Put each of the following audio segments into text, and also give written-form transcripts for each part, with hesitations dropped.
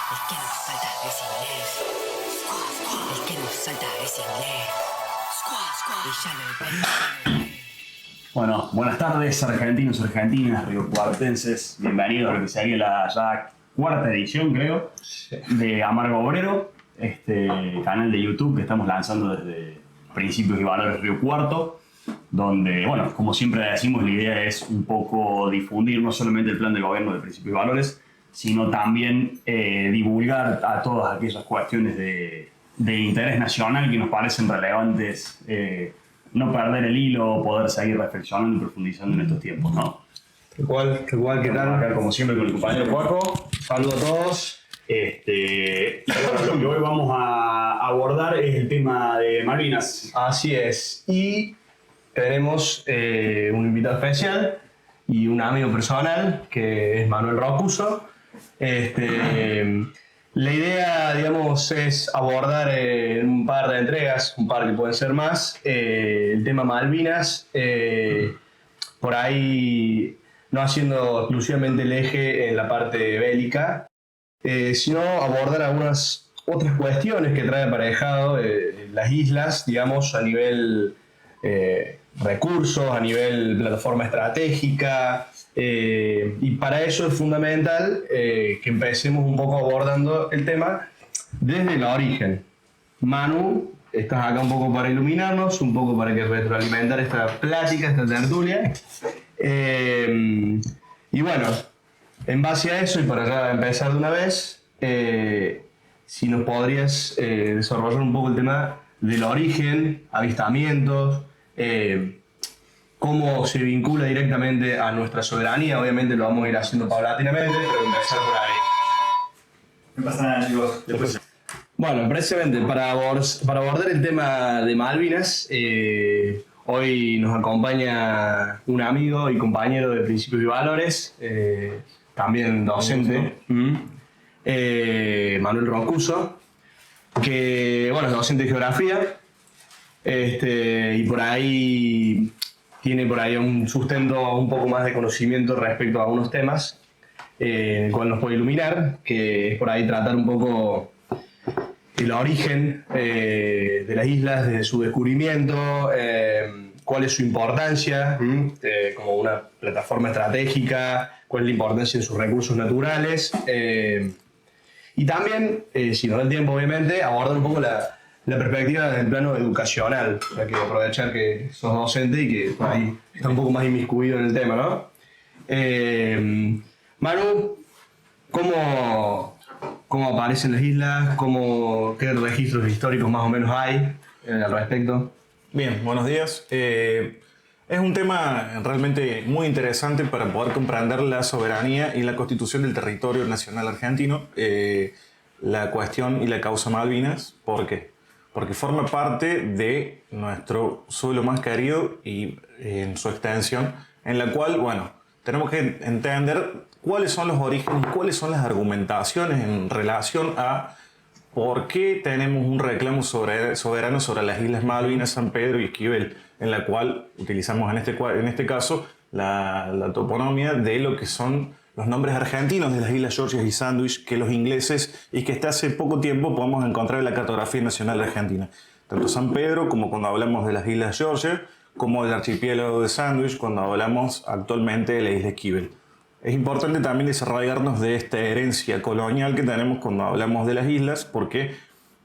El que nos salta es inglés. El que nos salta es inglés. Y ya lo ve. Bueno, buenas tardes, argentinos, argentinas, riocuartenses. Bienvenidos a lo que sería la ya cuarta edición, creo, de Amargo Obrero, este canal de YouTube que estamos lanzando desde Principios y Valores Río Cuarto, donde, bueno, como siempre decimos, la idea es un poco difundir no solamente el plan de gobierno de Principios y Valores, sino también divulgar a todas aquellas cuestiones de interés nacional que nos parecen relevantes, no perder el hilo, poder seguir reflexionando y profundizando en estos tiempos, ¿no? ¿Qué tal? Acá, como siempre, con el compañero Cuaco. Saludos a todos. Y bueno, lo que hoy vamos a abordar es el tema de Malvinas. Así es. Y tenemos un invitado especial y un amigo personal que es Manuel Rocuso. La idea, digamos, es abordar en un par de entregas, un par que pueden ser más, el tema Malvinas, por ahí no haciendo exclusivamente el eje en la parte bélica, sino abordar algunas otras cuestiones que trae aparejado las islas, digamos, a nivel recursos, a nivel plataforma estratégica. Y para eso es fundamental que empecemos un poco abordando el tema desde el origen. Manu, estás acá un poco para iluminarnos, un poco para que retroalimentar esta plática, esta tertulia. Y bueno, en base a eso y para ya empezar de una vez, si nos podrías desarrollar un poco el tema del origen, avistamientos, cómo se vincula directamente a nuestra soberanía. Obviamente lo vamos a ir haciendo paulatinamente, pero empezar por ahí. No pasa nada, chicos. Bueno, precisamente para abordar el tema de Malvinas, hoy nos acompaña un amigo y compañero de Principios y Valores, también docente, Manuel Rocuso, que bueno, es docente de geografía, y por ahí tiene un sustento un poco más de conocimiento respecto a algunos temas, el cual nos puede iluminar, que es por ahí tratar un poco el origen de las islas, desde su descubrimiento, cuál es su importancia como una plataforma estratégica, cuál es la importancia de sus recursos naturales, y también, si nos da el tiempo obviamente, abordar un poco la perspectiva del plano educacional, o sea, que aprovechar que sos docente y que por ahí está un poco más inmiscuido en el tema, ¿no? Manu, ¿cómo aparecen las islas? ¿Qué registros históricos más o menos hay al respecto? Bien, buenos días. Es un tema realmente muy interesante para poder comprender la soberanía y la constitución del territorio nacional argentino, la cuestión y la causa Malvinas. ¿Por qué? Porque forma parte de nuestro suelo más querido y en su extensión, en la cual, bueno, tenemos que entender cuáles son los orígenes y cuáles son las argumentaciones en relación a por qué tenemos un reclamo soberano sobre las Islas Malvinas, San Pedro y Esquivel, en la cual utilizamos en este caso la toponimia de lo que son los nombres argentinos de las Islas Georgias y Sandwich, que los ingleses y que hasta hace poco tiempo podemos encontrar en la cartografía nacional argentina. Tanto San Pedro como cuando hablamos de las Islas Georgias, como del archipiélago de Sandwich cuando hablamos actualmente de la isla Esquivel. Es importante también desarrollarnos de esta herencia colonial que tenemos cuando hablamos de las islas, porque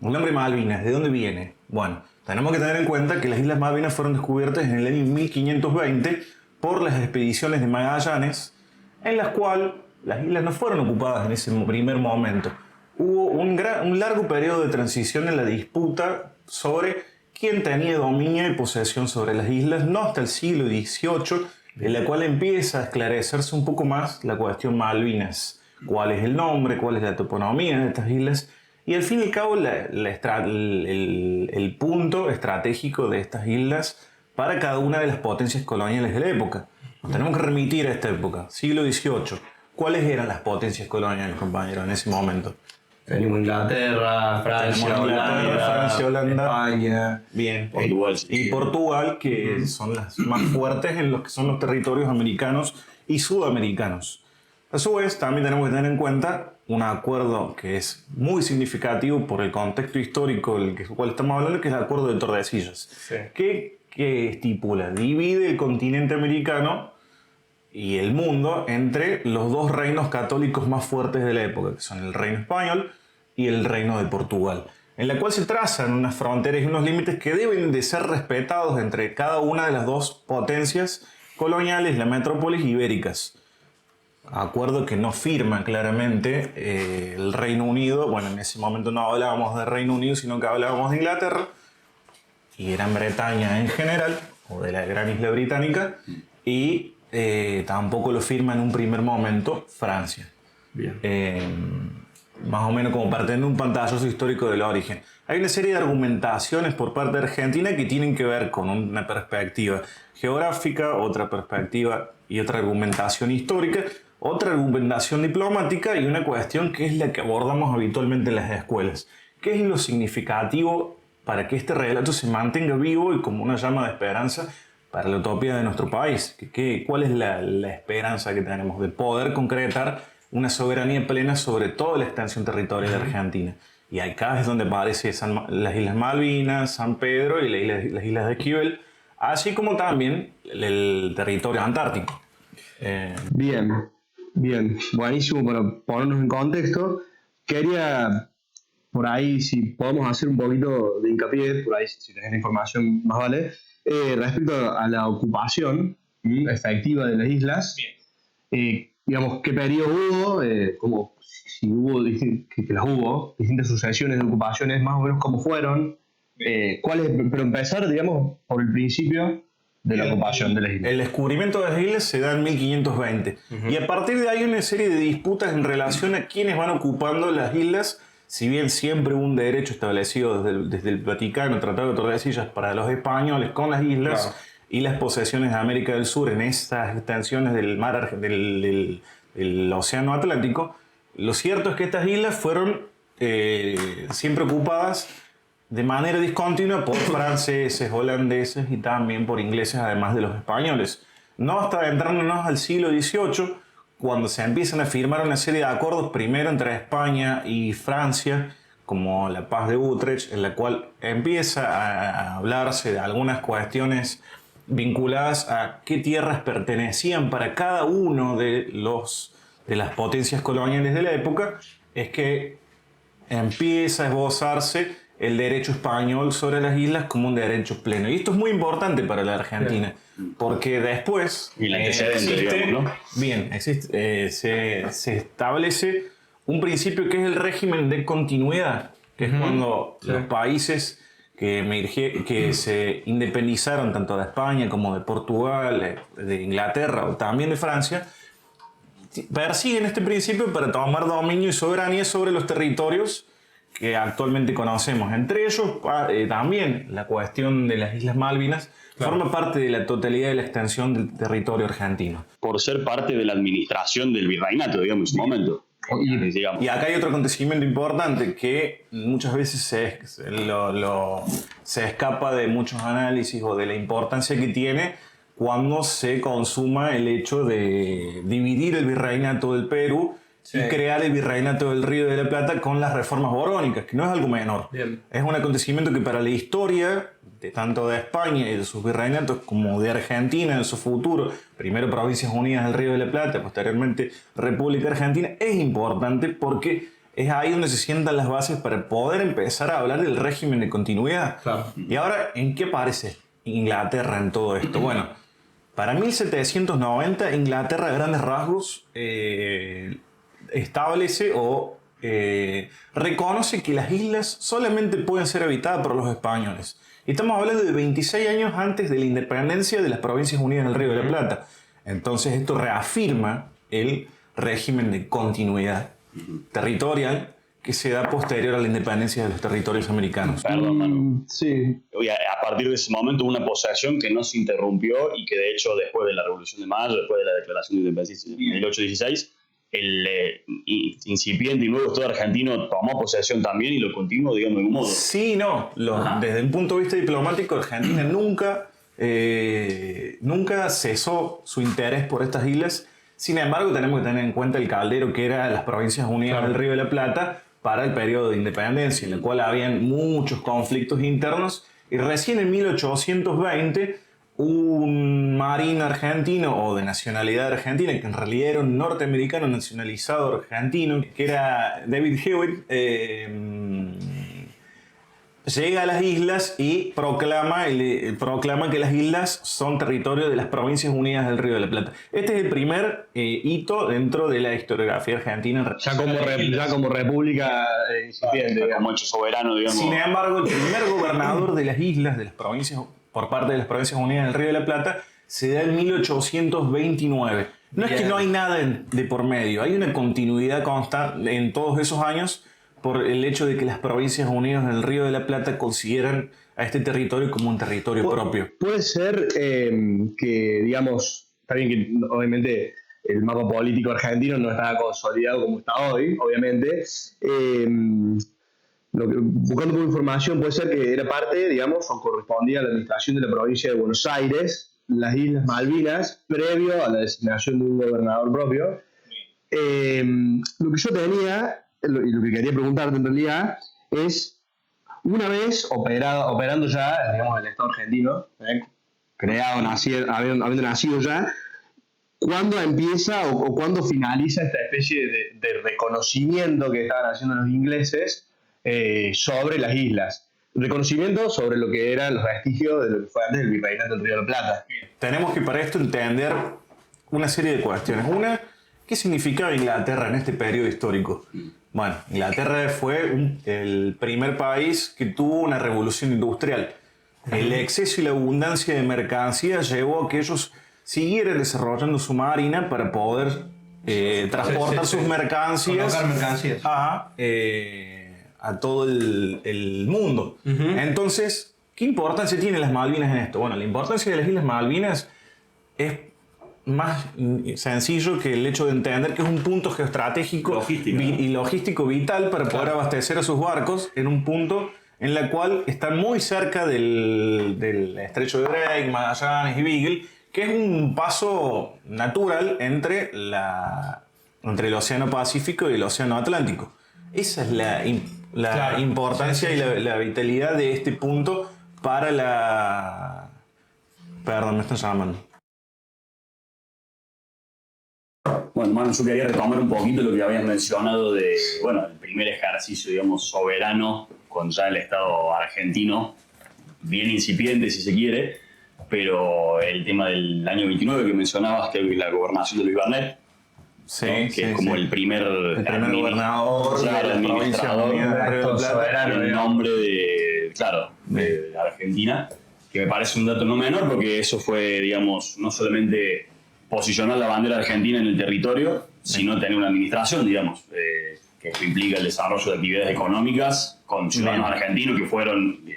el nombre Malvinas, ¿de dónde viene? Bueno, tenemos que tener en cuenta que las Islas Malvinas fueron descubiertas en el año 1520 por las expediciones de Magallanes, en las cuales las islas no fueron ocupadas en ese primer momento. Hubo un largo periodo de transición en la disputa sobre quién tenía dominio y posesión sobre las islas, no hasta el siglo XVIII, en la cual empieza a esclarecerse un poco más la cuestión Malvinas. ¿Cuál es el nombre? ¿Cuál es la toponimia de estas islas? Y al fin y al cabo el punto estratégico de estas islas para cada una de las potencias coloniales de la época. Nos tenemos que remitir a esta época, siglo XVIII. ¿Cuáles eran las potencias coloniales, compañeros, en ese momento? Tenemos Inglaterra, Francia, Holanda, España. Bien. Portugal, sí. Y Portugal, que son las más fuertes en los que son los territorios americanos y sudamericanos. A su vez, también tenemos que tener en cuenta un acuerdo que es muy significativo por el contexto histórico del cual estamos hablando, que es el Acuerdo de Tordesillas, que estipula, divide el continente americano y el mundo entre los dos reinos católicos más fuertes de la época, que son el Reino Español y el Reino de Portugal, en la cual se trazan unas fronteras y unos límites que deben de ser respetados entre cada una de las dos potencias coloniales, las metrópolis ibéricas. Acuerdo que no firma claramente el Reino Unido. Bueno, en ese momento no hablábamos de Reino Unido, sino que hablábamos de Inglaterra y Gran Bretaña en general, o de la gran isla británica, y tampoco lo firma en un primer momento Francia. Bien. Más o menos como para tener un pantallazo histórico del origen. Hay una serie de argumentaciones por parte de Argentina que tienen que ver con una perspectiva geográfica, otra perspectiva y otra argumentación histórica, otra argumentación diplomática y una cuestión que es la que abordamos habitualmente en las escuelas. ¿Qué es lo significativo para que este relato se mantenga vivo y como una llama de esperanza para la utopía de nuestro país? ¿Cuál es la esperanza que tenemos de poder concretar una soberanía plena sobre toda la extensión territorial de Argentina? Y acá es donde aparece las Islas Malvinas, San Pedro y las Islas de Esquivel, así como también el territorio antártico. Bien, buenísimo para ponernos en contexto. Quería, por ahí, si podemos hacer un poquito de hincapié, por ahí, si tenés la información, más vale, respecto a la ocupación efectiva de las islas. Digamos, qué periodo hubo, como si hubo, que las hubo, distintas sucesiones de ocupaciones, más o menos cómo fueron, pero empezar, digamos, por el principio de la ocupación de las islas. El descubrimiento de las islas se da en 1520 y a partir de ahí hay una serie de disputas en relación a quiénes van ocupando las islas, si bien siempre hubo un derecho establecido desde el Vaticano, el Tratado de Tordesillas, para los españoles con las islas. Claro. Y las posesiones de América del Sur en estas extensiones del mar del Océano Atlántico, lo cierto es que estas islas fueron siempre ocupadas de manera discontinua por franceses, holandeses y también por ingleses, además de los españoles. No hasta adentrándonos al siglo XVIII, cuando se empiezan a firmar una serie de acuerdos, primero entre España y Francia, como la Paz de Utrecht, en la cual empieza a hablarse de algunas cuestiones vinculadas a qué tierras pertenecían para cada uno de las potencias coloniales de la época, es que empieza a esbozarse el derecho español sobre las islas como un derecho pleno. Y esto es muy importante para la Argentina, porque después y el antecedente, digamos, ¿no? Se establece un principio que es el régimen de continuidad, que es cuando los países que se independizaron tanto de España como de Portugal, de Inglaterra o también de Francia, persiguen este principio para tomar dominio y soberanía sobre los territorios que actualmente conocemos. Entre ellos, también la cuestión de las Islas Malvinas forma parte de la totalidad de la extensión del territorio argentino. Por ser parte de la administración del virreinato, digamos, en su momento. Y acá hay otro acontecimiento importante que muchas veces se escapa de muchos análisis o de la importancia que tiene cuando se consuma el hecho de dividir el virreinato del Perú y crear el virreinato del Río de la Plata con las reformas borónicas, que no es algo menor. Bien. Es un acontecimiento que para la historia tanto de España y de sus virreinatos como de Argentina en su futuro, primero Provincias Unidas del Río de la Plata, posteriormente República Argentina, es importante porque es ahí donde se sientan las bases para poder empezar a hablar del régimen de continuidad. Claro. Y ahora, ¿en qué aparece Inglaterra en todo esto? Bueno, para 1790 Inglaterra a grandes rasgos establece o reconoce que las islas solamente pueden ser habitadas por los españoles. Estamos hablando de 26 años antes de la independencia de las Provincias Unidas del Río de la Plata. Entonces esto reafirma el régimen de continuidad territorial que se da posterior a la independencia de los territorios americanos. Perdón, Manu. Sí. A partir de ese momento hubo una posesión que no se interrumpió y que de hecho después de la Revolución de Mayo, después de la Declaración de Independencia en el 816, el incipiente y nuevo Estado argentino tomó posesión también y lo continuó, digamos, de un modo. Sí, no. Desde un punto de vista diplomático, Argentina nunca cesó su interés por estas islas. Sin embargo, tenemos que tener en cuenta el caldero que era las Provincias Unidas del Río de la Plata para el periodo de independencia, en el cual habían muchos conflictos internos, y recién en 1820 un marín argentino o de nacionalidad argentina, que en realidad era un norteamericano nacionalizado argentino, que era David Hewitt, llega a las islas y proclama que las islas son territorio de las Provincias Unidas del Río de la Plata. Este es el primer hito dentro de la historiografía argentina. Ya como república incipiente, Como hecho soberano, digamos. Sin embargo, el primer gobernador de las islas, de las provincias, por parte de las Provincias Unidas del Río de la Plata, se da en 1829. No es que no hay nada de por medio, hay una continuidad constante en todos esos años, por el hecho de que las Provincias Unidas del Río de la Plata consideran a este territorio como un territorio propio. Puede ser que, digamos, está bien que obviamente el mapa político argentino no está consolidado como está hoy, obviamente. Buscando por información, puede ser que era parte, digamos, o correspondía a la administración de la provincia de Buenos Aires, las Islas Malvinas, previo a la designación de un gobernador propio. Lo que yo tenía, y lo que quería preguntarte en realidad, es, una vez operando ya, digamos, el Estado argentino, creado, habiendo nacido ya, ¿cuándo empieza o cuándo finaliza esta especie de reconocimiento que estaban haciendo los ingleses sobre las islas? Reconocimiento sobre lo que eran los vestigios de lo que fue antes el virreinato del Río de la Plata. Tenemos que para esto entender una serie de cuestiones. Una, ¿qué significaba Inglaterra en este periodo histórico? Bueno, Inglaterra fue el primer país que tuvo una revolución industrial. El exceso y la abundancia de mercancías llevó a que ellos siguieran desarrollando su marina para poder transportar sus mercancías, a todo el mundo. Entonces, ¿qué importancia tienen las Malvinas en esto? Bueno, la importancia de las Islas Malvinas es más sencillo que el hecho de entender que es un punto geoestratégico y logístico vital para poder abastecer a sus barcos en un punto en la cual están muy cerca del estrecho de Drake, Magallanes y Beagle, que es un paso natural entre el Océano Pacífico y el Océano Atlántico. Esa es la importancia y la vitalidad de este punto para la... Perdón, me están llamando. Bueno, Manu, yo quería retomar un poquito lo que habías mencionado de, bueno, el primer ejercicio, digamos, soberano con ya el Estado argentino, bien incipiente si se quiere, pero el tema del año 29 que mencionabas, que es la gobernación de Luis Bernet, sí, ¿no? Que es como el primer gobernador de la administrador en nombre de Argentina, que me parece un dato no menor, porque eso fue, digamos, no solamente posicionar la bandera argentina en el territorio, sino tener una administración, digamos, que implica el desarrollo de actividades económicas con ciudadanos argentinos que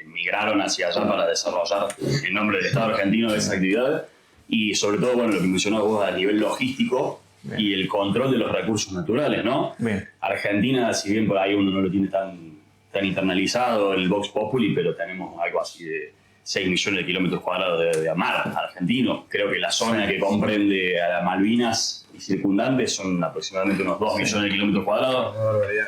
migraron hacia allá para desarrollar en nombre del Estado argentino esas actividades, y sobre todo, bueno, lo que mencionabas vos a nivel logístico y el control de los recursos naturales, ¿no? Argentina, si bien por ahí uno no lo tiene tan internalizado, el Vox Populi, pero tenemos algo así de 6 millones de kilómetros cuadrados de mar argentino. Creo que la zona que comprende a las Malvinas y circundantes son aproximadamente unos 2 millones de kilómetros cuadrados.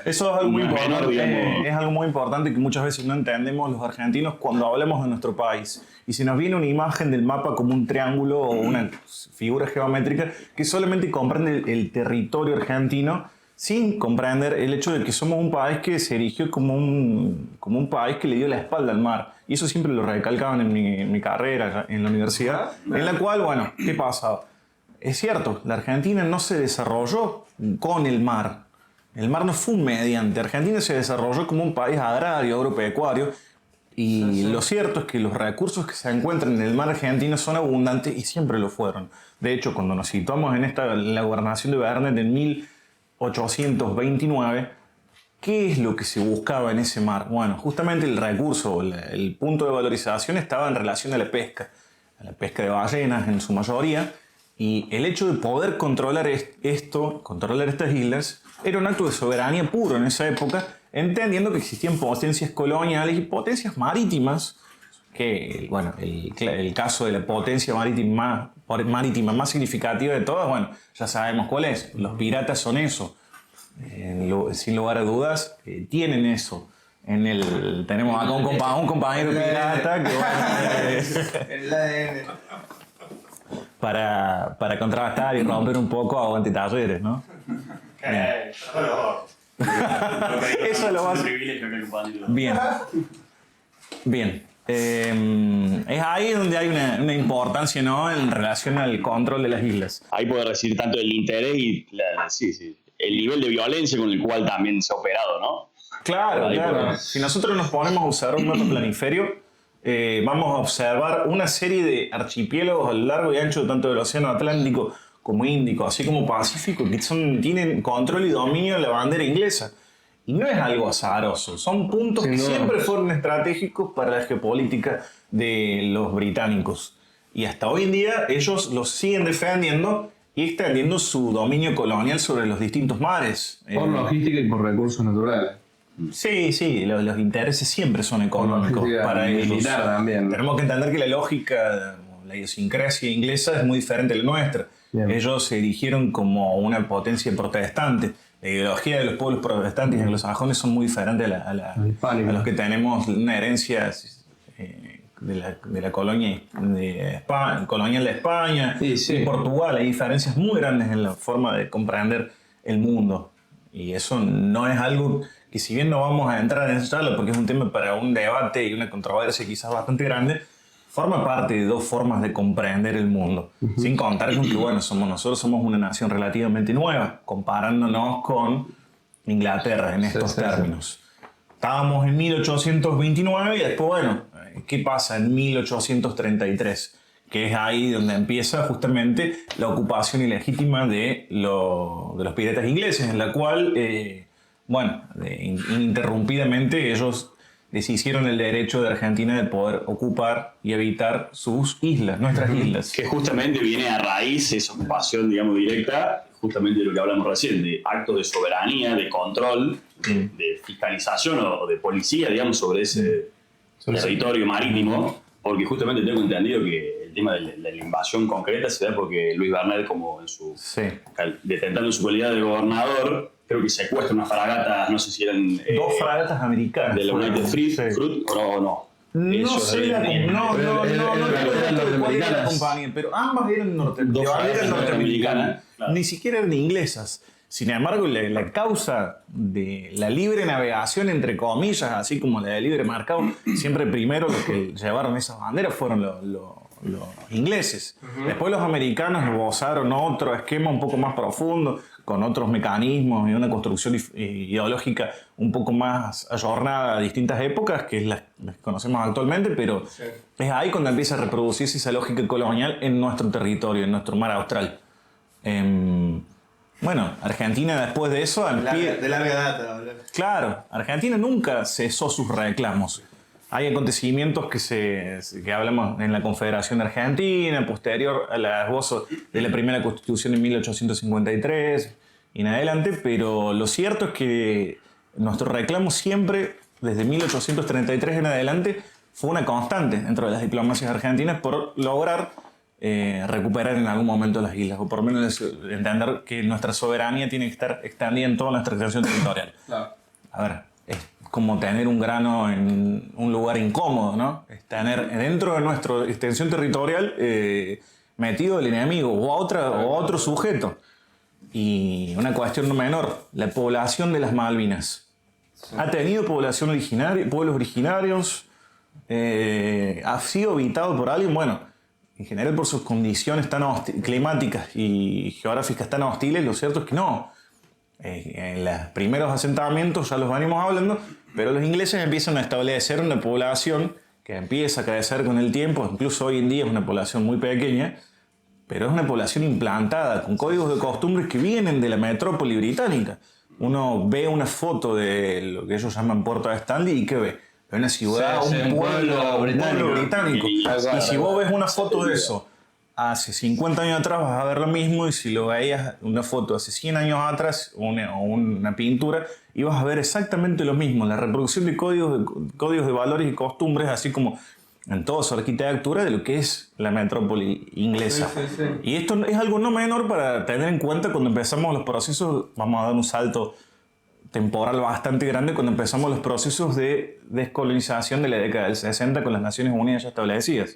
Eso es algo muy importante. Es algo muy importante que muchas veces no entendemos los argentinos cuando hablamos de nuestro país. Y se nos viene una imagen del mapa como un triángulo o una figura geométrica que solamente comprende el territorio argentino, sin comprender el hecho de que somos un país que se erigió como un país que le dio la espalda al mar. Y eso siempre lo recalcaban en mi carrera en la universidad, en la cual, bueno, ¿qué pasa? Es cierto, la Argentina no se desarrolló con el mar. El mar no fue un mediante. Argentina se desarrolló como un país agrario, agropecuario. Y lo cierto es que los recursos que se encuentran en el mar argentino son abundantes y siempre lo fueron. De hecho, cuando nos situamos en la gobernación de Bernet en 1829, ¿qué es lo que se buscaba en ese mar? Bueno, justamente el recurso, el punto de valorización estaba en relación a la pesca de ballenas en su mayoría, y el hecho de poder controlar estas islas, era un acto de soberanía puro en esa época, entendiendo que existían potencias coloniales y potencias marítimas, que, bueno, el caso de la potencia marítima marítima más significativa de todas, bueno, ya sabemos cuál es. Los piratas son eso. Sin lugar a dudas, tienen eso. Tenemos acá un compañero pirata que El ADN. para contrastar y romper un poco aguante talleres, ¿no? Eso lo vas a... Bien. Bien. Es ahí donde hay una importancia, ¿no? En relación al control de las islas. Ahí puede recibir tanto el interés y el nivel de violencia con el cual también se ha operado, ¿no? Claro, claro. Si nosotros nos ponemos a usar un mapa planiferio, vamos a observar una serie de archipiélagos a lo largo y ancho tanto del Océano Atlántico como Índico, así como Pacífico, que tienen control y dominio de la bandera inglesa. Y no es algo azaroso, son puntos que siempre fueron estratégicos para la geopolítica de los británicos. Y hasta hoy en día ellos los siguen defendiendo y extendiendo su dominio colonial sobre los distintos mares. Por logística y por recursos naturales. Sí, los intereses siempre son económicos para ellos. Militar también. Tenemos que entender que la lógica, la idiosincrasia inglesa es muy diferente a la nuestra. Bien. Ellos se erigieron como una potencia protestante. La ideología de los pueblos protestantes y anglosajones son muy diferentes a los que tenemos una herencia de la colonia colonial de España y Portugal. Hay diferencias muy grandes en la forma de comprender el mundo. Y eso no es algo que, si bien no vamos a entrar en esa charla porque es un tema para un debate y una controversia quizás bastante grande, forma parte de dos formas de comprender el mundo. Sin contar con que, bueno, nosotros somos una nación relativamente nueva, comparándonos con Inglaterra en estos términos. Estábamos en 1829 y después, bueno, ¿qué pasa en 1833? Que es ahí donde empieza justamente la ocupación ilegítima de los piratas ingleses, en la cual, ininterrumpidamente ellos deshicieron el derecho de Argentina de poder ocupar y habitar sus islas, nuestras islas. Que justamente viene a raíz esa ocupación, digamos, directa, justamente de lo que hablamos recién, de actos de soberanía, de control, de fiscalización o de policía, digamos, sobre ese territorio marítimo, porque justamente tengo entendido que el tema de la invasión concreta se da porque Luis Bernet, como detentando su cualidad de gobernador, creo que secuestra unas fragatas, no sé si eran... dos fragatas americanas. De la United Fruit o no. No sé no la compañía, pero ambas eran norteamericanas. Claro. Ni siquiera eran inglesas. Sin embargo, la causa de la libre navegación, entre comillas, así como la de libre mercado, siempre primero los que llevaron esas banderas fueron los ingleses. Después los americanos esbozaron otro esquema un poco más profundo, con otros mecanismos y una construcción ideológica un poco más ayornada a distintas épocas, que es las que conocemos actualmente, pero es ahí cuando empieza a reproducirse esa lógica colonial en nuestro territorio, en nuestro mar austral. Bueno, Argentina después de eso... De larga data. Claro, Argentina nunca cesó sus reclamos. Hay acontecimientos que hablamos en la Confederación Argentina, posterior al esbozo de la primera Constitución en 1853 y en adelante, pero lo cierto es que nuestro reclamo siempre, desde 1833 en adelante, fue una constante dentro de las diplomacias argentinas por lograr recuperar en algún momento las islas, o por lo menos entender que nuestra soberanía tiene que estar extendida en toda nuestra extensión territorial. Claro. A ver, es como tener un grano en un lugar incómodo, ¿no? Es tener dentro de nuestra extensión territorial metido el enemigo o otro sujeto. Y una cuestión no menor, la población de las Malvinas. Sí. Ha tenido población originaria, pueblos originarios, ha sido habitado por alguien, bueno, en general por sus condiciones tan climáticas y geográficas tan hostiles, lo cierto es que no. En los primeros asentamientos ya los venimos hablando, pero los ingleses empiezan a establecer una población que empieza a crecer con el tiempo, incluso hoy en día es una población muy pequeña, pero es una población implantada, con códigos de costumbres que vienen de la metrópoli británica. Uno ve una foto de lo que ellos llaman Puerto de Stanley y ¿qué ve? Ve una ciudad, un pueblo británico. Y si vos ves una foto de eso hace 50 años atrás vas a ver lo mismo, y si lo veías una foto hace 100 años atrás o una pintura, ibas a ver exactamente lo mismo, la reproducción de códigos de valores y costumbres, así como en toda su arquitectura de lo que es la metrópoli inglesa. Sí. Y esto es algo no menor para tener en cuenta cuando empezamos los procesos, vamos a dar un salto temporal bastante grande, cuando empezamos los procesos de descolonización de la década del 60 con las Naciones Unidas ya establecidas.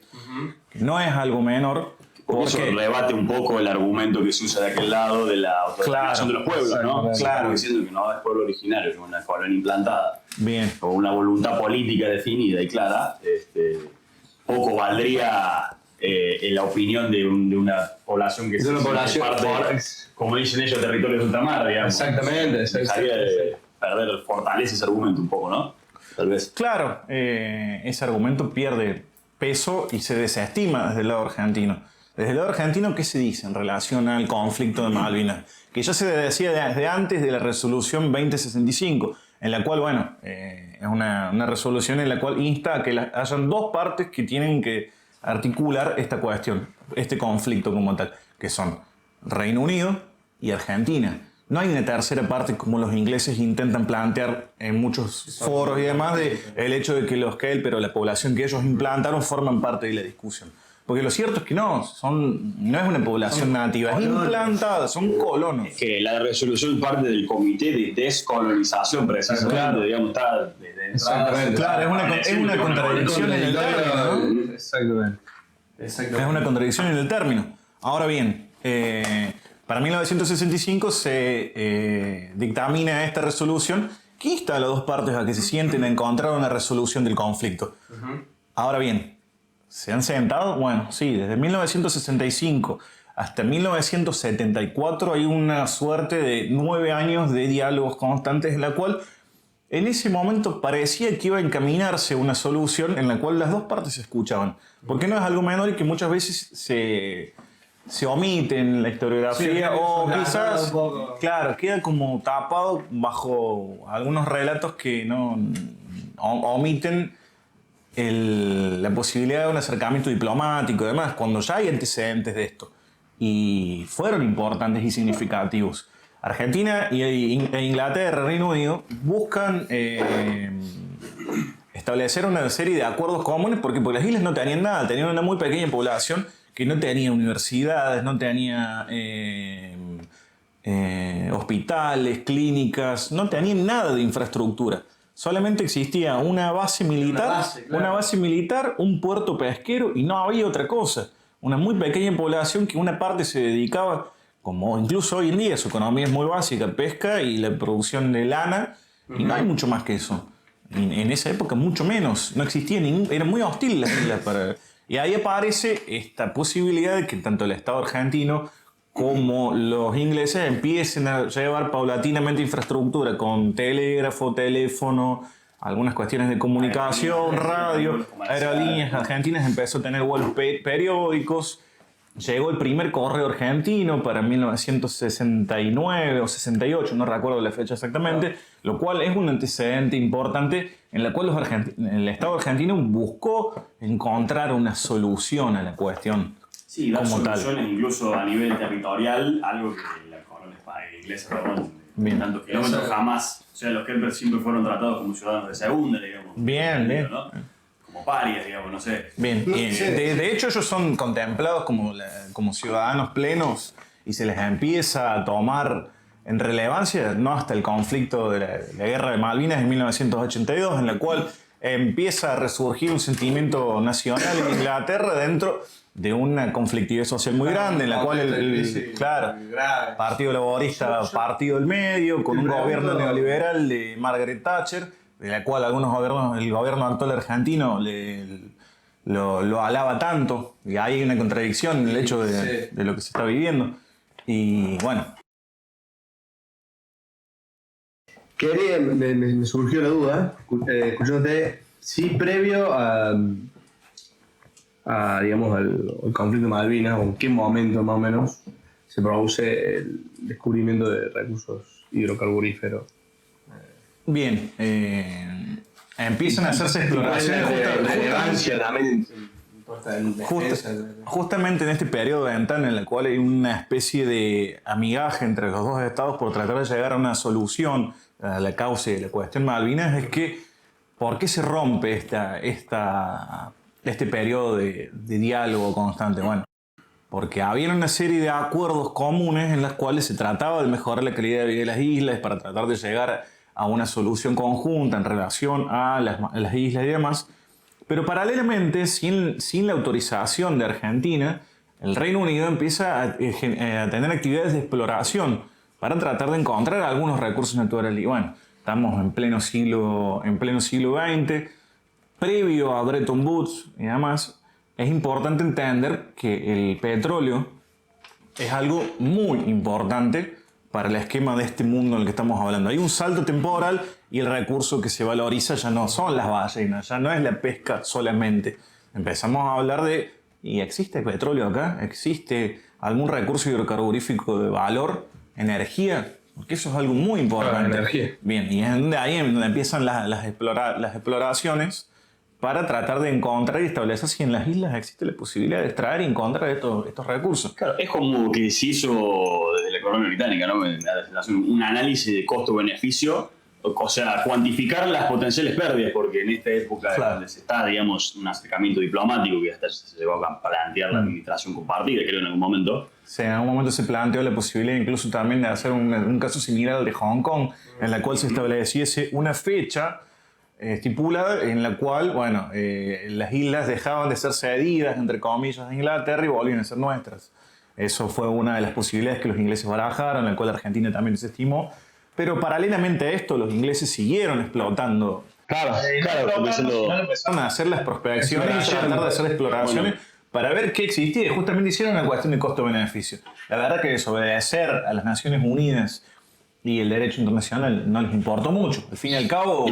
Que no es algo menor. Porque eso Porque, rebate un poco el argumento que se usa de aquel lado de la autodeterminación de los pueblos, ¿no? Claro. Diciendo que no es pueblo originario, es una colonia implantada. bien, Con una voluntad política definida y clara, poco valdría la opinión de una población que de una población parte, como dicen ellos, territorios de ultramar, digamos. Exactamente. Dejaría de perder fortaleza ese argumento un poco, ¿no? Tal vez. claro, ese argumento pierde peso y se desestima desde el lado argentino. Desde el lado argentino, ¿qué se dice en relación al conflicto de Malvinas? Que ya se decía desde antes de la resolución 2065, en la cual, bueno, es una resolución en la cual insta a que hayan dos partes que tienen que articular esta cuestión, este conflicto como tal, que son Reino Unido y Argentina. No hay una tercera parte como los ingleses intentan plantear en muchos foros y demás de el hecho de que los Kelper o la población que ellos implantaron forman parte de la discusión. Porque lo cierto es que no es una población nativa, es implantada, son colonos. Que la resolución parte del comité de descolonización, precisamente, Claro. digamos, está desde Exactamente. Claro, es una contradicción en el término, ¿no? Exactamente. Es una contradicción en el término. Ahora bien, para 1965 se dictamina esta resolución que insta a las dos partes a que se sienten a encontrar una resolución del conflicto. Ahora bien, ¿se han sentado? Bueno, sí, desde 1965 hasta 1974 hay una suerte de 9 años de diálogos constantes en la cual en ese momento parecía que iba a encaminarse una solución en la cual las dos partes se escuchaban. Porque no es algo menor y que muchas veces se omite en la historiografía o quizás, claro, queda como tapado bajo algunos relatos que no omiten la posibilidad de un acercamiento diplomático y demás, cuando ya hay antecedentes de esto. Y fueron importantes y significativos. Argentina e Inglaterra, Reino Unido, buscan establecer una serie de acuerdos comunes porque las islas no tenían nada, tenían una muy pequeña población que no tenía universidades, no tenía hospitales, clínicas, no tenían nada de infraestructura. Solamente existía una base militar, un puerto pesquero y no había otra cosa. Una muy pequeña población que una parte se dedicaba, como incluso hoy en día su economía es muy básica, pesca y la producción de lana, y no hay mucho más que eso. En esa época mucho menos, no existía era muy hostil las islas para... Y ahí aparece esta posibilidad de que tanto el Estado argentino como los ingleses empiecen a llevar paulatinamente infraestructura con telégrafo, teléfono, algunas cuestiones de comunicación, radio, aerolíneas argentinas, empezó a tener vuelos periódicos. Llegó el primer correo argentino para 1969 o 68, no recuerdo la fecha exactamente, lo cual es un antecedente importante en la cual el Estado argentino buscó encontrar una solución a la cuestión. Sí, dar como tal. soluciones incluso a nivel territorial, algo que la corona inglesa Bien. tantos kilómetros jamás. O sea, los Kemper siempre fueron tratados como ciudadanos de segunda, digamos. Bien. ¿No? Como parias, digamos, no sé. Bien, de hecho ellos son contemplados como ciudadanos plenos y se les empieza a tomar en relevancia, no hasta el conflicto de la guerra de Malvinas en 1982, en la cual empieza a resurgir un sentimiento nacional en Inglaterra dentro de una conflictividad social muy grande, en la cual el Partido Laborista partido del medio, con un gobierno neoliberal de Margaret Thatcher, de la cual el gobierno actual argentino lo alaba tanto, y ahí hay una contradicción en el hecho de lo que se está viviendo. Y bueno. Me surgió la duda, escuchándote, si previo digamos, al conflicto de Malvinas, o en qué momento más o menos se produce el descubrimiento de recursos hidrocarburíferos. Bien, empiezan a hacerse exploraciones justamente en este periodo de ventana en el cual hay una especie de amigaje entre los dos estados por tratar de llegar a una solución a la causa de la cuestión Malvinas. Es que, ¿por qué se rompe esta este periodo de diálogo constante? Bueno, porque había una serie de acuerdos comunes en los cuales se trataba de mejorar la calidad de vida de las islas para tratar de llegar a una solución conjunta en relación a las islas y demás. Pero paralelamente, sin la autorización de Argentina, el Reino Unido empieza a tener actividades de exploración para tratar de encontrar algunos recursos naturales. Y bueno, estamos en pleno siglo XX, previo a Bretton Woods y demás. Es importante entender que el petróleo es algo muy importante para el esquema de este mundo en el que estamos hablando. Hay un salto temporal y el recurso que se valoriza ya no son las ballenas, ya no es la pesca solamente. Empezamos a hablar de, ¿y existe petróleo acá? ¿Existe algún recurso hidrocarburífico de valor? ¿Energía? Porque eso es algo muy importante. Energía. Bien, y es ahí donde empiezan las exploraciones para tratar de encontrar y establecer si en las islas existe la posibilidad de extraer y encontrar estos recursos. Claro, es como que se hizo desde la economía británica, ¿no? Hacer un análisis de costo-beneficio, o sea, cuantificar las potenciales pérdidas, porque en esta época donde se está, digamos, un acercamiento diplomático que hasta se llegó a plantear la administración compartida, creo, en algún momento. Sí, en algún momento se planteó la posibilidad incluso también de hacer un caso similar al de Hong Kong, en la cual se estableciese una fecha estipulada en la cual, bueno, las islas dejaban de ser cedidas, entre comillas, a Inglaterra y volvían a ser nuestras. Eso fue una de las posibilidades que los ingleses barajaron, en la cual Argentina también desestimó. Pero paralelamente a esto, los ingleses siguieron explotando. Claro, Empezaron a hacer las prospecciones, tratar de hacer exploraciones para ver qué existía. Y justamente hicieron una cuestión de costo-beneficio. La verdad que desobedecer a las Naciones Unidas y el derecho internacional no les importó mucho. Al fin y al cabo,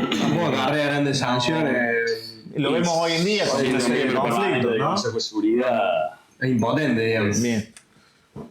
grandes sanciones. lo vemos hoy en día con una serie de conflictos, ¿no? Consejo de Seguridad Es impotente, digamos.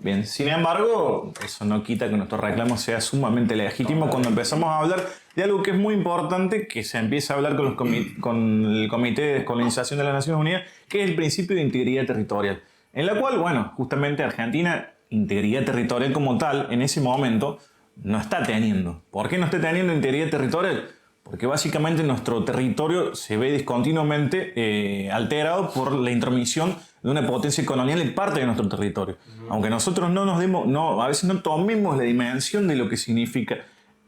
Bien. Sin embargo, eso no quita que nuestro reclamo sea sumamente legítimo cuando empezamos a hablar de algo que es muy importante, que se empieza a hablar con el Comité de Descolonización de las Naciones Unidas, que es el principio de integridad territorial. En la cual, bueno, justamente Argentina, integridad territorial como tal, en ese momento, no está teniendo. ¿Por qué no está teniendo integridad territorial? Porque básicamente nuestro territorio se ve discontinuamente alterado por la intromisión de una potencia colonial en parte de nuestro territorio. Aunque nosotros a veces no tomemos la dimensión de lo que significa.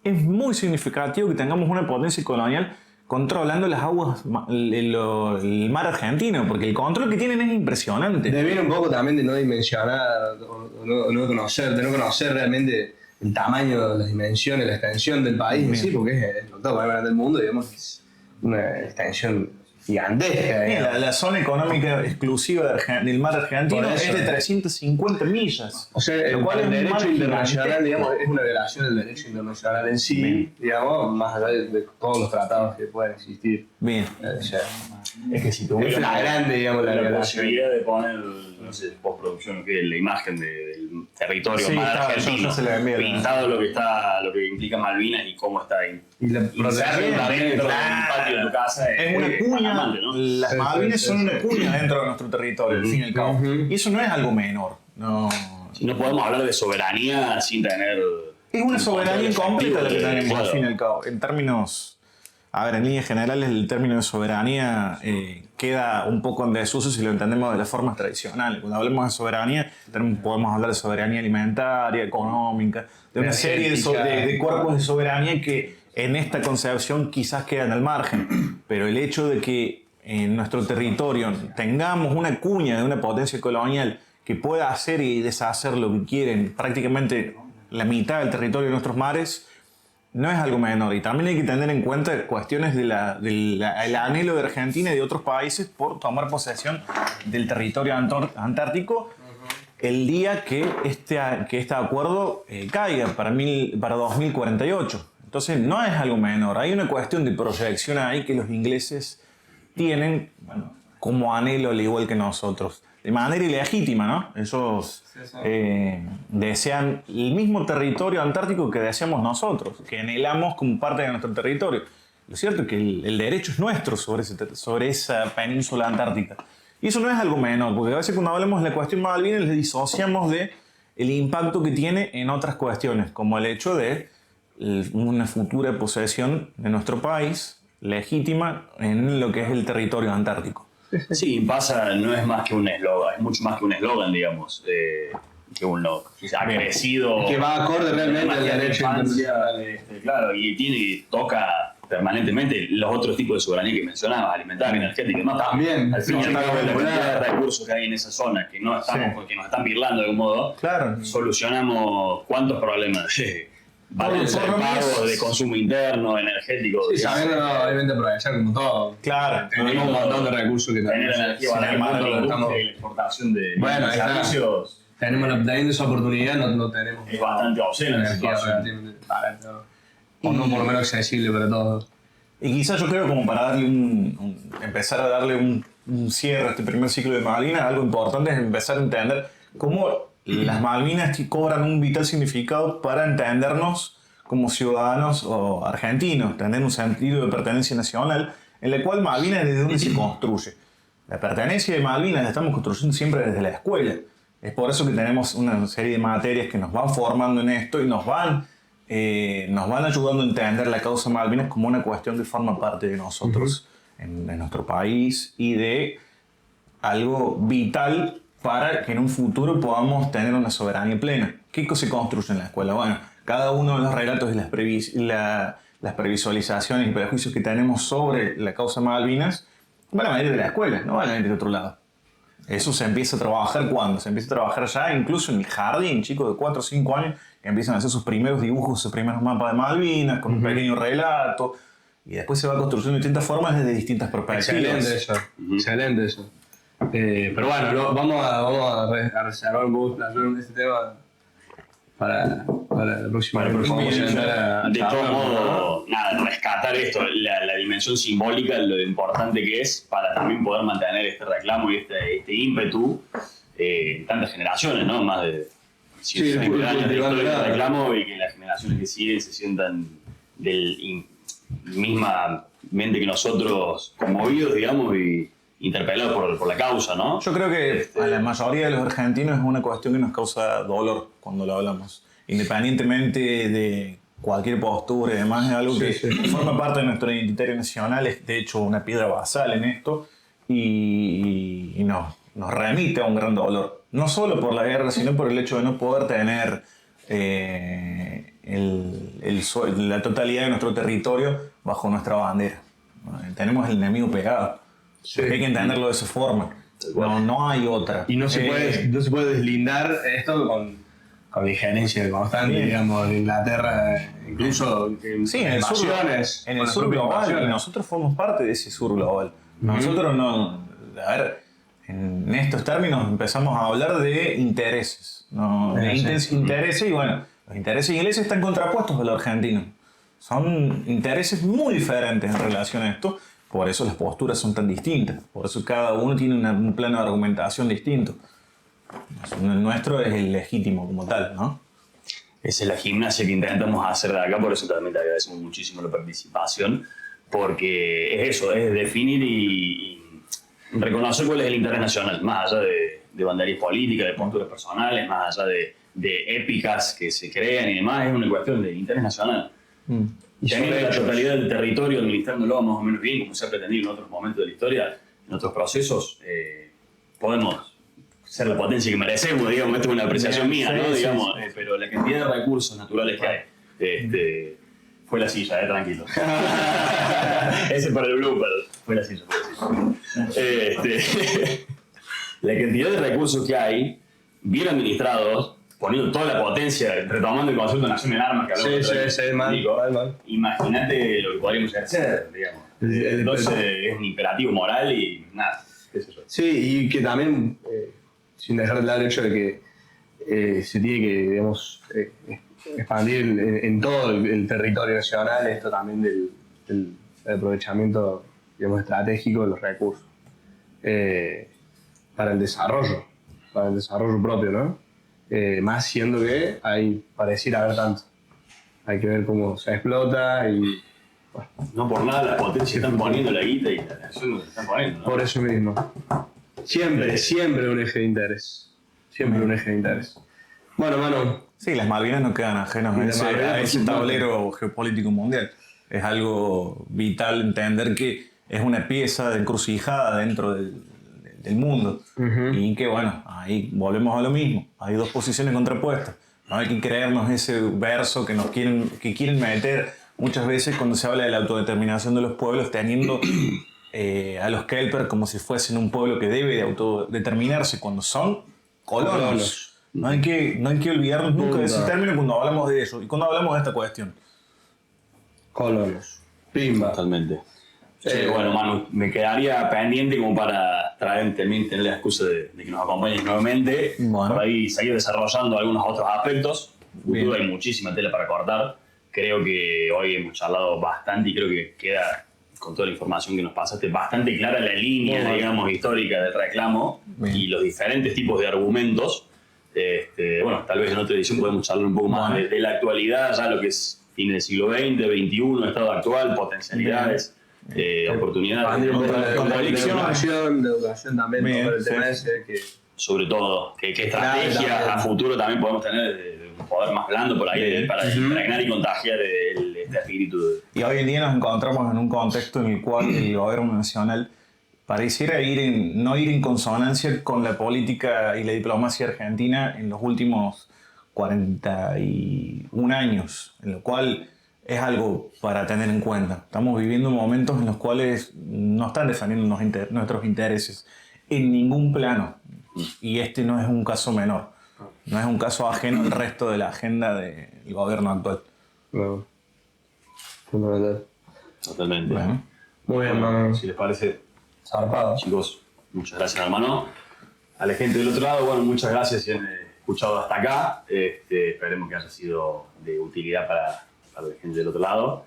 Es muy significativo que tengamos una potencia colonial controlando las aguas, el mar argentino, porque el control que tienen es impresionante. Viene un poco también de no dimensionar, de no conocer realmente el tamaño, las dimensiones, la extensión del país, sí, porque es el octavo país más grande del mundo, digamos, es una extensión gigantesca. La zona económica exclusiva del mar argentino es de 350 millas. O sea, lo cual el derecho internacional, digamos, es una violación del derecho internacional en sí, digamos, más allá de todos los tratados que puedan existir. Bien. O sea, es que si tuviera es flagrante, digamos, la posibilidad de poner, no sé, postproducción, que la imagen del territorio mar argentino, pintado lo que implica Malvinas y cómo está ahí. Y la protección dentro del patio de tu casa es una cuña, ¿no? Las Malvinas son una cuña dentro de nuestro territorio, al fin y al cabo. Y eso no es algo menor. No podemos hablar de soberanía sin tener... Es una soberanía incompleta la que tenemos, al fin y al cabo. En términos... A ver, en líneas generales el término de soberanía queda un poco en desuso si lo entendemos de las formas tradicionales. Cuando hablamos de soberanía, podemos hablar de soberanía alimentaria, económica, de una serie de cuerpos de soberanía que en esta concepción quizás quedan al margen. Pero el hecho de que en nuestro territorio tengamos una cuña de una potencia colonial que pueda hacer y deshacer lo que quieren prácticamente la mitad del territorio de nuestros mares, no es algo menor. Y también hay que tener en cuenta cuestiones del anhelo de Argentina y de otros países por tomar posesión del territorio antártico el día que este acuerdo caiga para 2048. Entonces no es algo menor. Hay una cuestión de proyección ahí que los ingleses tienen, bueno, como anhelo al igual que nosotros. De manera ilegítima, ¿no? Ellos desean el mismo territorio antártico que deseamos nosotros, que anhelamos como parte de nuestro territorio. Lo cierto es que el derecho es nuestro sobre esa península antártica. Y eso no es algo menor, porque a veces cuando hablamos de la cuestión Malvinas les disociamos del impacto que tiene en otras cuestiones, como el hecho de una futura posesión de nuestro país legítima en lo que es el territorio antártico. Sí, pasa, no es más que un eslogan, es mucho más que un eslogan, digamos, que uno ha crecido. Que va acorde realmente al derecho internacional. Claro, toca permanentemente los otros tipos de soberanía que mencionabas, alimentaria, energética y demás. También. Al fin y al cabo, la cantidad de recursos que hay en esa zona que no estamos, porque nos están birlando de algún modo, Claro. solucionamos cuántos problemas. Balanza de pagos, de consumo interno, energético. Sí, sabiendo obviamente aprovechar como todo. Claro. Tenemos un montón de recursos que Tener energía para el mundo, la estamos. industria y la exportación de Bueno, ahí está. servicios Teniendo esa oportunidad, no tenemos es bastante obscena la energía situación. relativamente barata. O no por lo menos accesible para todos. Y quizás yo creo como para darle empezar a darle un cierre a este primer ciclo de Malvinas, algo importante es empezar a entender cómo las Malvinas cobran un vital significado para entendernos como ciudadanos o argentinos, tener un sentido de pertenencia nacional, en la cual Malvinas es desde donde se construye. La pertenencia de Malvinas la estamos construyendo siempre desde la escuela. Es por eso que tenemos una serie de materias que nos van formando en esto y nos van ayudando a entender la causa Malvinas como una cuestión que forma parte de nosotros, en nuestro país, y de algo vital para que en un futuro podamos tener una soberanía plena. ¿Qué se construye en la escuela? Bueno, cada uno de los relatos y las previsualizaciones y prejuicios que tenemos sobre la causa Malvinas van a venir de la escuela, no van a venir de otro lado. Eso se empieza a trabajar cuando se empieza a trabajar ya, incluso en el jardín, chicos de 4 o 5 años que empiezan a hacer sus primeros dibujos, sus primeros mapas de Malvinas, con un pequeño relato, y después se va construyendo de distintas formas desde distintas perspectivas. Excelente eso. Pero bueno, vamos a reservar un poco este tema para la próxima. De De todo modo, nada, rescatar esto, la dimensión simbólica, lo importante que es para también poder mantener este reclamo y este ímpetu en tantas generaciones, ¿no? Más de 150 años de historia de reclamo, y que las generaciones que siguen se sientan mismamente que nosotros conmovidos, digamos, y interpelados por la causa, ¿no? Yo creo que a la mayoría de los argentinos es una cuestión que nos causa dolor cuando lo hablamos. Independientemente de cualquier postura y demás, es algo que forma parte de nuestro identitario nacional, es de hecho una piedra basal en esto, y nos remite a un gran dolor. No solo por la guerra, sino por el hecho de no poder tener la totalidad de nuestro territorio bajo nuestra bandera. Tenemos el enemigo pegado. Sí. Hay que entenderlo de esa forma. No hay otra. Y no se puede deslindar esto con la injerencia constante, digamos, en Inglaterra, incluso en el sur global. Y nosotros formamos parte de ese sur global. Nosotros en estos términos empezamos a hablar de intereses. Intereses, y bueno, los intereses ingleses están contrapuestos a los argentinos. Son intereses muy diferentes en relación a esto. Por eso las posturas son tan distintas. Por eso cada uno tiene un plano de argumentación distinto. El nuestro es el legítimo como tal, ¿no? Esa es la gimnasia que intentamos hacer de acá, por eso también te agradecemos muchísimo la participación, porque es eso, es definir y reconocer cuál es el interés nacional, más allá de banderías políticas, de posturas personales, más allá de épicas que se crean y demás, es una cuestión de interés nacional. Y teniendo la totalidad del territorio, administrándolo más o menos bien, como se ha pretendido en otros momentos de la historia, en otros procesos, podemos ser la potencia que merecemos, digamos. Esta es una apreciación mía, ¿no? Digamos, pero la cantidad de recursos naturales que hay, fue la silla, tranquilo. Ese para el blooper, fue la silla. La cantidad de recursos que hay, bien administrados, poniendo toda la potencia, retomando el concepto de nación en armas que hablamos mal. Imagínate lo que podríamos hacer, digamos. Entonces es un imperativo moral y nada, qué sé yo. Sí, y que también, sin dejar de lado el hecho de que se tiene que, digamos, expandir en todo el territorio nacional esto también del aprovechamiento, digamos, estratégico de los recursos para el desarrollo propio, ¿no? Más siendo que pareciera haber tanto. Hay que ver cómo se explota y... Bueno. No por nada las potencias están poniendo la guita y la nación nos están poniendo, ¿no? Por eso mismo. Siempre un eje de interés. Siempre un eje de interés. Bueno, Manu. Sí, las Malvinas no quedan ajenas a ese tablero geopolítico mundial. Es algo vital entender que es una pieza de encrucijada dentro del mundo. Y que bueno, ahí volvemos a lo mismo. Hay dos posiciones contrapuestas. No hay que creernos ese verso que quieren meter muchas veces cuando se habla de la autodeterminación de los pueblos, teniendo a los Kelper como si fuesen un pueblo que debe de autodeterminarse cuando son colonos. No hay que olvidarnos nunca de ese término cuando hablamos de eso y cuando hablamos de esta cuestión. Colonos. Pimba. Totalmente. Bueno, Manu, me quedaría pendiente como para también tener la excusa de que nos acompañes nuevamente. Bueno. Por ahí seguir desarrollando algunos otros aspectos. Bien. Hay muchísima tela para cortar. Creo que hoy hemos charlado bastante y creo que queda, con toda la información que nos pasaste, bastante clara la línea, digamos, histórica del reclamo. Bien. Y los diferentes tipos de argumentos. Bueno, tal vez en otra edición podemos charlar un poco más de la actualidad, ya lo que es fin del siglo XX, XXI, estado actual, potencialidades, oportunidades. De educación también, Bien, sobre el sí. tema ese que... Sobre todo, qué estrategias Claro. a futuro también podemos tener de un poder más blando por ahí para impregnar y contagiar este espíritu. Y hoy en día nos encontramos en un contexto en el cual el gobierno nacional pareciera no ir en consonancia con la política y la diplomacia argentina en los últimos 41 años, en lo cual es algo para tener en cuenta. Estamos viviendo momentos en los cuales no están defendiendo nuestros intereses en ningún plano, y este no es un caso menor, no es un caso ajeno al resto de la agenda del gobierno actual. Claro. Fundamental. Totalmente. Bueno. Muy bien, Manu. Si les parece, Zarpado. chicos, muchas gracias, hermano. A la gente del otro lado, bueno, muchas gracias si han escuchado hasta acá. Esperemos que haya sido de utilidad para la gente del otro lado.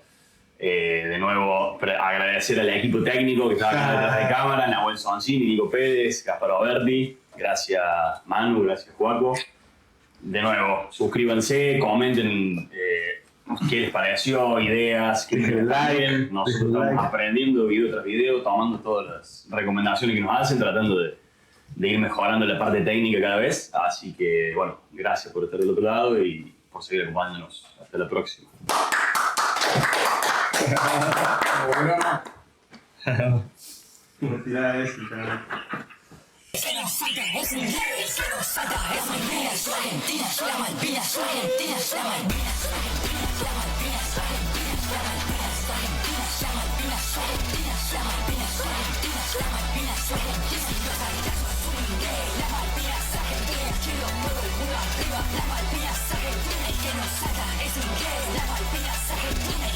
De nuevo, agradecer al equipo técnico que estaba acá detrás de cámara, Nahuel Soncini, Nico Pérez, Gaspar Oberti. Gracias, Manu, gracias, Juaco. De nuevo, suscríbanse, comenten qué les pareció, ideas, qué les like. Nosotros estamos aprendiendo video tras video, tomando todas las recomendaciones que nos hacen, tratando de ir mejorando la parte técnica cada vez. Así que, bueno, gracias por estar del otro lado y por seguir acompañándonos. Hasta la próxima. Que no salta es inglés, que no salta es inglés. Soy Argentina, soy la Malvinas, soy Argentina, soy la Malvinas, soy Argentina, soy la Malvinas, soy Argentina, soy la Malvinas, soy Argentina, soy la Malvinas, soy Argentina, soy la Malvinas, soy Argentina, soy la Malvinas, soy Argentina. Si los argentinos son inglés, la Malvinas, Argentina, que lo muevo el culo arriba, la Malvinas, Argentina, y que no salta es inglés, la Malvinas, Argentina.